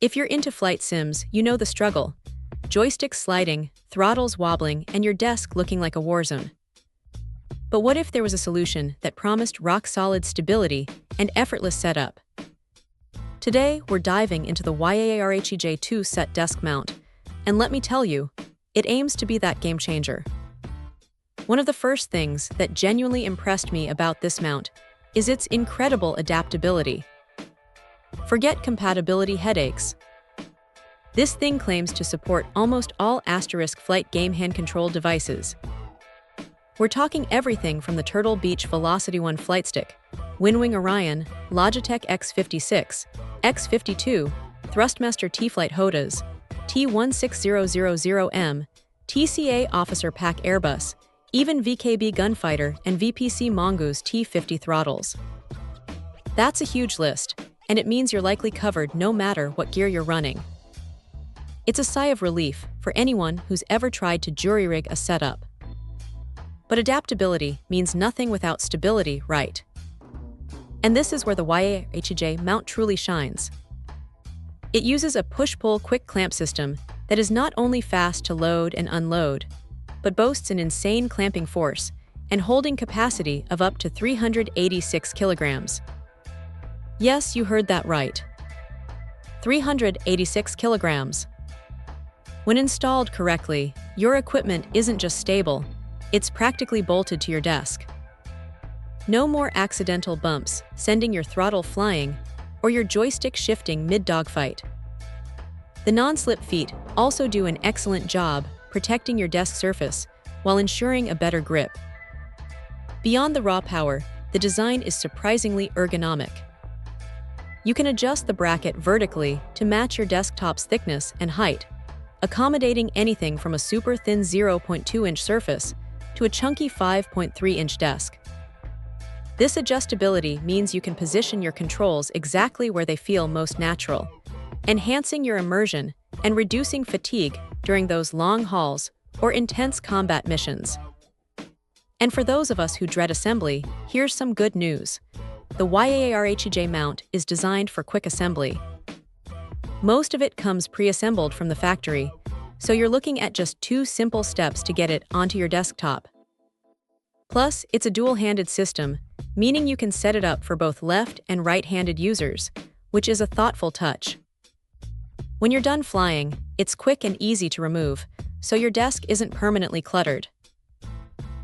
If you're into flight sims, you know the struggle. Joysticks sliding, throttles wobbling, and your desk looking like a war zone. But what if there was a solution that promised rock-solid stability and effortless setup? Today, we're diving into the YAARHEJ 2 Set Desk Mount, and let me tell you, it aims to be that game changer. One of the first things that genuinely impressed me about this mount is its incredible adaptability. Forget compatibility headaches. This thing claims to support almost all * flight game hand control devices. We're talking everything from the Turtle Beach Velocity 1 flight stick, Winwing Orion, Logitech X56, X52, Thrustmaster T-Flight Hotas, T16000M, TCA Officer Pack Airbus, even VKB Gunfighter and VPC Mongoose T50 throttles. That's a huge list, and it means you're likely covered no matter what gear you're running. It's a sigh of relief for anyone who's ever tried to jury-rig a setup. But adaptability means nothing without stability, right? And this is where the YAARHEJ mount truly shines. It uses a push-pull quick clamp system that is not only fast to load and unload, but boasts an insane clamping force and holding capacity of up to 386 kilograms. Yes, you heard that right. 386 kilograms. When installed correctly, your equipment isn't just stable, it's practically bolted to your desk. No more accidental bumps, sending your throttle flying, or your joystick shifting mid-dogfight. The non-slip feet also do an excellent job protecting your desk surface while ensuring a better grip. Beyond the raw power, the design is surprisingly ergonomic. You can adjust the bracket vertically to match your desktop's thickness and height, accommodating anything from a super thin 0.2-inch surface to a chunky 5.3-inch desk. This adjustability means you can position your controls exactly where they feel most natural, enhancing your immersion and reducing fatigue during those long hauls or intense combat missions. And for those of us who dread assembly, here's some good news. The YAARHEJ mount is designed for quick assembly. Most of it comes pre-assembled from the factory, so you're looking at just 2 simple steps to get it onto your desktop. Plus, it's a dual-handed system, meaning you can set it up for both left and right-handed users, which is a thoughtful touch. When you're done flying, it's quick and easy to remove, so your desk isn't permanently cluttered.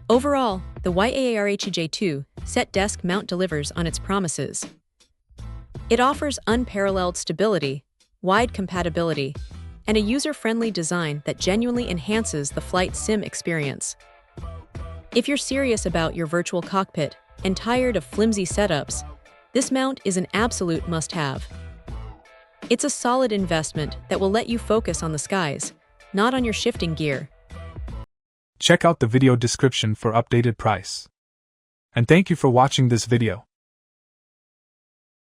Overall, the YAARHEJ 2 Set Desk Mount delivers on its promises. It offers unparalleled stability, wide compatibility, and a user-friendly design that genuinely enhances the flight sim experience. If you're serious about your virtual cockpit and tired of flimsy setups, this mount is an absolute must-have. It's a solid investment that will let you focus on the skies, not on your shifting gear. Check out the video description for updated price. And thank you for watching this video.